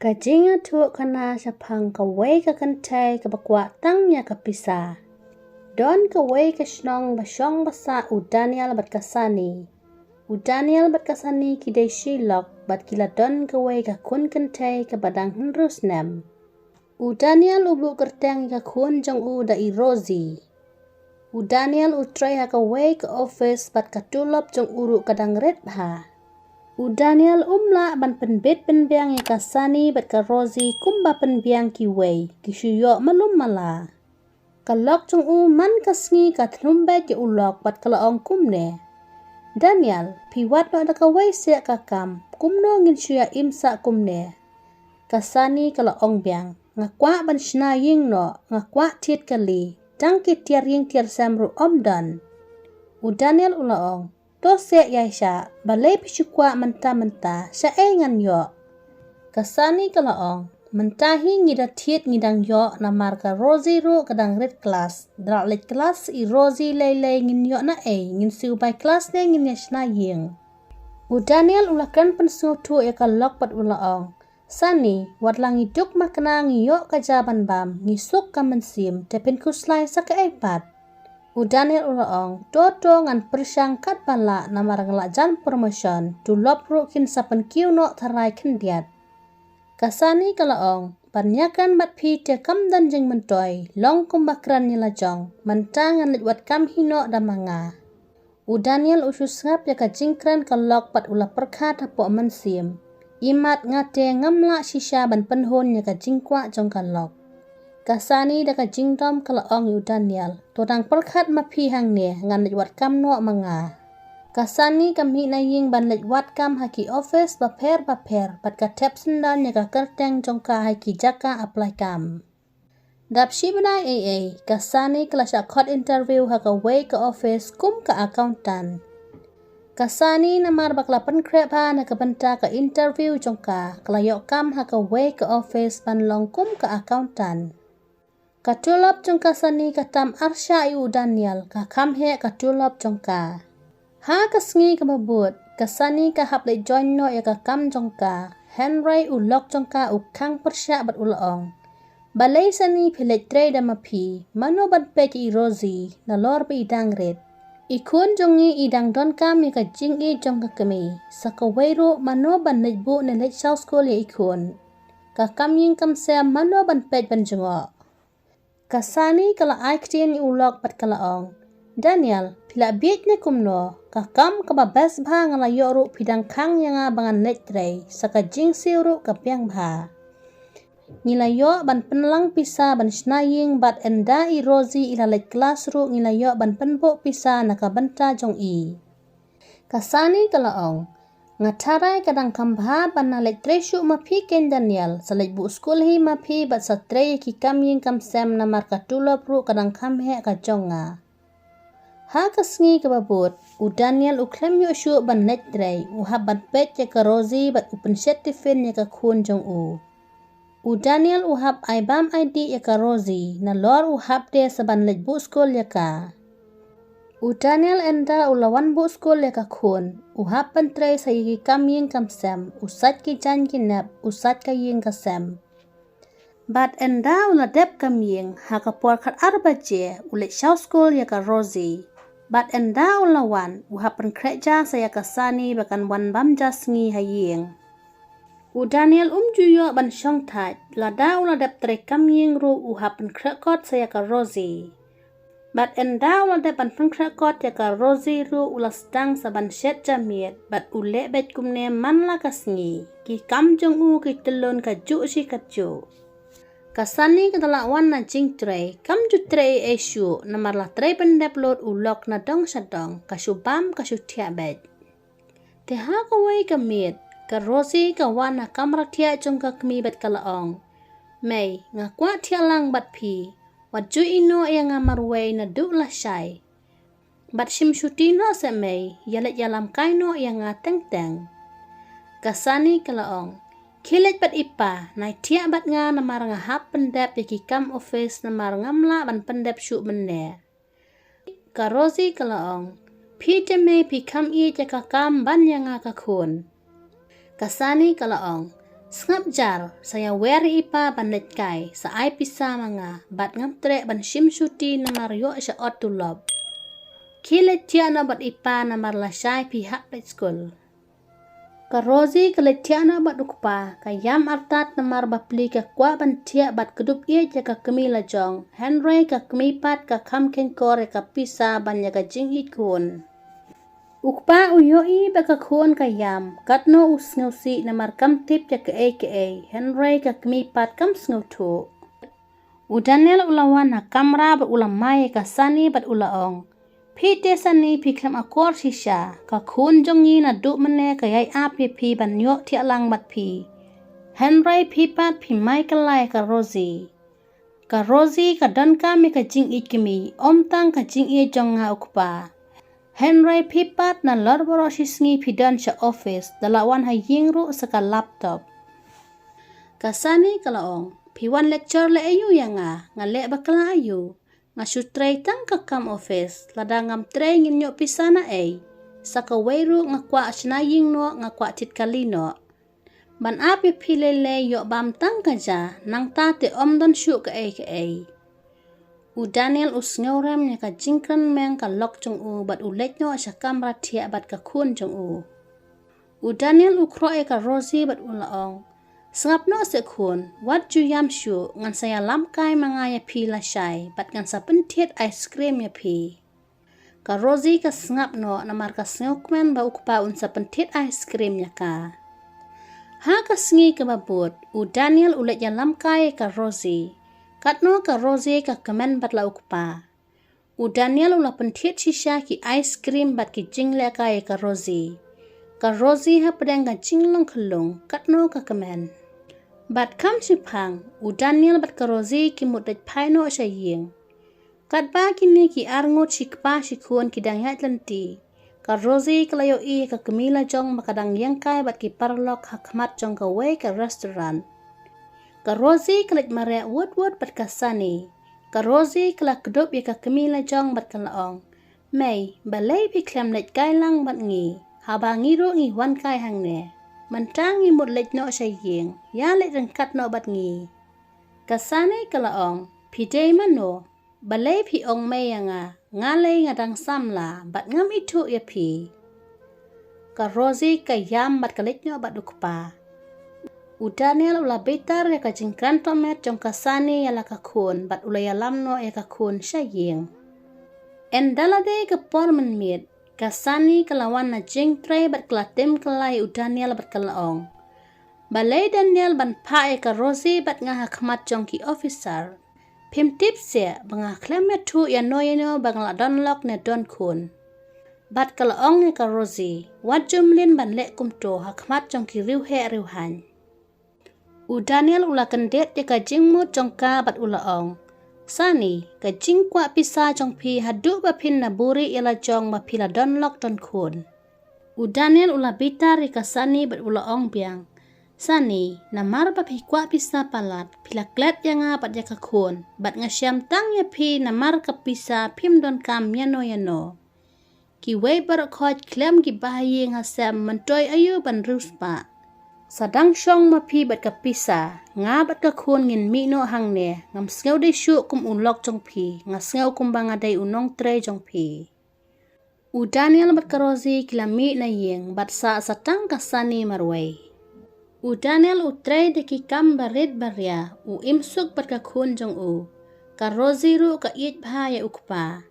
Kajinga tuak kana sapang kawai ka kantai ka bakwa tangnya ka pisa. Don kawai ka shnong basyong basa u Daniel bat kasani. U Daniel bat kasani kidai shilok bat kila don kawai ka Khun kantai ka badang hendrus nem. U Daniel ubu kerteng ka Khun jong u da i Rosie. U Daniel utrai ha kawai ka office bat katulop jong uru kadang red ha. U Daniel umla ban penbet penbiang ya kasani bat ka Rosie kumba penbiang ki wei ki syuyok malum mala. Kalok jong u man kasngi ka tnumbet ya ulok bat kalaong kumne. Daniel piwat no da ka wei siak kakam kumno ngin syuya imsa kumne. Kasani kalaong biang ngakwa ban shna ying no ngakwa tiet kali tang ki tiar ying tiar samru omdan. U Daniel ulaong to se yaisha balai pisukwa menta-menta sya ngan yo. Kasani kalaong mentahi ngida tiet ngidang yo namar ka Rosie ru kadang red class. Drak let kelas i Rosie lei ngin yo na ngin siu bai kelas ne ngin yashna ying. U Daniel ulakan pensu tu ya kalok pat ulaong. Sani wat lang iduk makna ngiyo kajaban bam ngisuk ka mensim tepin kuslai sa ka iPad. U Daniel ulaong toto ngan persyang kat bala namar ngelak jan promotion tu lop rukin sapen kiu no tarai kendiat. Kasani kalaong panyakan bat pi te kam dan jeng mentoy long kumbakran nila jong mentang ngan litwat kam hino damanga. U Daniel usus ngap ya ka jingkran kalok pat ula perkat hapok mensim. Imat ngate ngamla shisha ban penhon ya ka jingkwa jong kalok. Kasani da ka jingdom kalaong U Daniel todang perkat mapi hang ne ngan litwat kam no manga. Kasani kami na ying ban litwat kam haki office baper bat ka tep sendan ya ka kerteng jong ka haki jaka apply kam. Dap shibna kasani kelasya kot interview haka way ka office kum ka accountant. Kasani namar bakla penkrep ha na ka benta ka interview jong ka kelayok kam haka way ka office ban long kum ka accountant. Katulop jong kasani katam arsya U Daniel ka kamhe katulop jong ka. Ha kasngi ka mabut kasani ka haple join no ya ka kam jong ka. Henry ulok jong ka u kang persya bat ulaong. Balai sani pilet tre da mapi mano bat pek I Rosie na lor pa idang red. Ikun jongi idang don kam ya ka jingi jong ka kami. Sa kawairu mano ban netbu na let shaw school ya ikun. Ka kam ying kam se mano ban pek ban jengok. Kasani kala aiktian ulok pat kalaong. Daniel pila biet ne kumno ka kam ka babes bha ngala yoru pidang kang yang abangan letre saka jing siru ka piang bha. Ngilayo ban penlang pisa ban shnaying bat enda I Rosie ila let kelas ru ngilayo ban penbo pisa na ka benta jong I. Kasani kalaong ngatarai kadang kambha ban na letre syu mapi ken Daniel sa let bu skul hi mapi bat sa tre ki kam ying kam sem na mar ka tulop ru kadang kamhe ka jonga. Ha kasngi ka babut U Daniel u klem yu syu ban letre u hab ban pet ya ka Rosie bat u pensetifin ya ka Khun jong u. U Daniel u hab aibam ID ya ka Rosie na lor u hab de sa ban let bu skul ya ka. U Daniel enda u lawan bu skul ya ka Khun. U hap pentre sa yiki kam ying kam sem. U sat ki jan ki nep. U sat ka ying ka sem. Bat enda u ladep kam ying. Ha ka puar kat arba je. U let shaw skul ya ka Rosie. Bat enda u lawan. U hap penkreja sa ya ka sani bakan wan bam jasngi ha ying. U Daniel juyo ban syong tat. Lada u ladep tre kam ying ru u hap penkrekot sa ya ka Rosie. Bat enda ula depan pengkrakot ya ka Rosie ru ula sedang saban syet jamiat bat ule bet kumne man la kasngi ki kam jong u ki telun ka ju si ka ju. Kasani ka wan na jing tre kam ju tre esyu namar la tre pendep lot ulok na dong sadong ka bam ka tia bet. Te ha ka wai ka mit ka Rosie ka wan na kamra tia jong ka kami bet kalaong. May ngakwa tia lang bat pi. Waju ino yang ngamarway na du la syai. Bat sim syutino sa may, yalit yalam kaino yang nga teng-teng. Kasani kalaong, kilit bat ipa, na tiya bat nga namar nga hap pendep yaki kam office namar ngamla ban pendep syuk bende. Ka Rosie kalaong, pi may pi kam i jaka kam ban yang nga ka Khun. Kasani kalaong, Sngap jar, saya weri ipa bandet kai, sa ai pisa manga, bat ngam trek ban shim syuti namar yo sya otulob. Kile tiana bat ipa namar lasai pihak pet school. Ka Rosie kile tiana bat ukpa, ka yam artat namar bapli ka kwa ban tia bat kedup ie ja ka kemi lajong, Henry ka kemi pat ka kam ken kore ka pisa ban ya ka jing it Khun. Ukpa uyoi baka Khun ka yam, katno usngausi namar kam tip ja ka Henry ka kemi pat kam sngutu. Udanel ulawan na kamra bat ulamai ka sani bat ulaong. Pite sani piklam akor shisha, ka Khun jongi na duk mene ka yai api pi ban yok ti alang bat pi. Henry pi pat pi mai kalai ka Rosie. Ka Rosie ka don kami ka jing it kemi, om tang ka jing ie jong nga ukpa. Henry pipat na lorboro sisngi pidan sa office dalawan ha yingru sa ka laptop. Kasani kalaong, piwan lecture le ayu yang nga le bakala ayu. Nga sutray tang ka kam office, ladangam tray nginyo pisana sa ka weiru nga kwa asinaying no nga kwa titkalino. Ban api pilele yo bam tang ka ja, nang tate omdon syuk ka Daniel usngorem nya ka jingkran meng ka lok jong bat ulet no sa kamra tia bat ka Khun jong Daniel ukroe ka Rosie bat ulaong. Sengap no se Khun, wat ju yam syu ngan saya lamkai mangaya pi la syai bat ngan sa pentiet ice cream ya pi. Ka Rosie ka sengap no namar ka sengokmen ba ukpa unsa pentiet ice cream nya ka. Ha ka sengi ka babut, Daniel ulet ya lamkai ka Rosie. Katno ka Rosie ka kemen bat la ukpa. Daniel ula pentiet shisha ki ice cream bat ki jingle ka Rosie. Ka Rosie ha pedang ka jinglong kelung, katno ka kemen. Bat kam sipang, Daniel bat ka Rosie ki mudaj paino sa ying. Kat ba kini ki arngot si kpa si Khun ki dang yat lenti. Ka Rosie kalayo i ka kemila jong makadang yangkai bat ki parlok hakmat jong ka way ka restaurant. Ka Rosie kalit marea wot bat kasani. Ka Rosie kalak kedup ya ka kemila jong bat kalaong. May, balay pi klem let kai lang bat ngi. Haba ngiro ngi wan kai hang ne. Mantang ngi mut let no sa ying. Ya let rengkat no bat ngi. Kasani kalaong. Pi day mano. Balay pi ong may nga. Ngalay ngadang samla. Bat ngam itu ya pi. Ka Rosie ka yam bat kalit no bat ukpa. Daniel ula betar ya ka jingkran tomet jong kasani ya la ka Khun bat ula ya lamno ya ka Khun sa ying. En dalade ka pormen mit, kasani kalawan na jing tray bat klatim kalay Daniel bat kalaong. Balay Daniel ban pa ya ka Rosie bat nga hakmat jong ki officer. Pim tips ya banga klemet tu ya no bang la donlok ne don Khun. Bat kalaong ya ka Rosie, wat jumlin ban lek kumto hakmat jong ki riuhan. Daniel ula kendet ya ka jingmut jong ka bat ulaong. Sani, ka jingkwa pisa jong pi hadu bapin na buri ila jong mapila donlok don Khun. Daniel ula bitar ya ka sani bat ulaong biang. Sani, namar bapi kwa pisa palat, pila klet ya nga bat ya ka Khun, bat nga syam tang ya pi namar ka pisa pim don kam yano. Ki way barakot klem ki bahayi nga sem mentoy ayu ban ruspa. Sadang syong mapi bat ka pisa, nga bat ka Khun ngin mi no hang ne, ngam sengaw day syuk kum unlok jong pi, nga sengaw kum banga day unong tre jong pi. Daniel bat ka Rosie kila mi na ying, bat sa satang kasani marway. Daniel tre de ki kam barit barya, imsuk bat ka Khun jong ka Rosie ru ka it bahaya ukpa.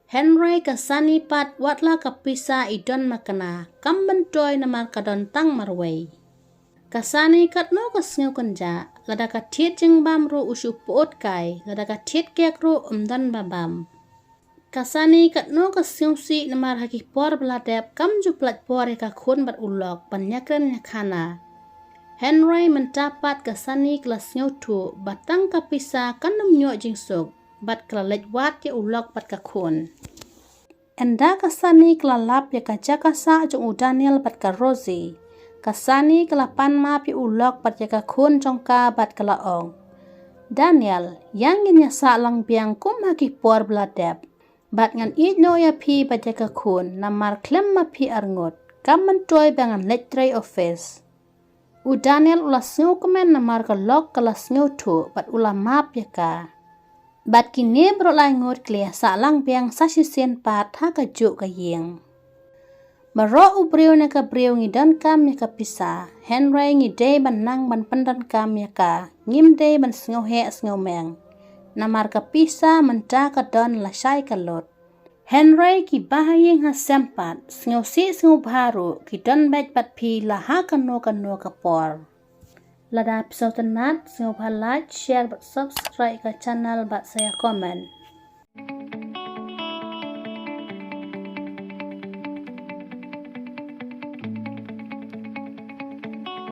Henry kasani pat watla ka pisa idon makana, kam bentoy namar kadon tang marway. Kasani katno ka sengaw kanja, lada ka tiet jeng bam ru usu puot kai, lada ka tiet kek ru umdan babam. Kasani katno ka sengaw si namar haki por beladep kam ju plat por ka Khun bat ulok banyakran nyakana. Henry mentapat kasani kala sengaw tu batang ka pisa kanam nyo jeng suk, bat kala lejwat ya ulok bat ka Khun. Enda kasani kala lap ya ka jakasa jong Daniel bat ka Rosie. Kasani kelapan mapi ulok bat ya ka Khun jong ka bat kalaong. Daniel, yang inya sa lang biang kum haki por beladep. Bat ngan it no ya pi bat ya ka Khun namar klem mapi arngot. Kam mentoy bangan letray office. Daniel ulas ngeu komen namar ka lok kelas ngeu tu bat ula map ya ka. Bat kini bro lai ngot klia sa lang biang sa sisen pat ha ka juk ka yeng. Baro ubriu na ka briu ngidan kam ya ka pisa. Henry ngidei ban nang ban pandan kam ya ka. Ngim dei ban ngeu he ngeu meng. Namar ka pisa menta ka don la syai ka lot. Henry ki bahayeng ha sempat, ngeu si ngeu baru, ki don bet bat pi la ha kano ka por. Lada episode tenat, ngeu like, share, bat subscribe ke channel bat saya komen.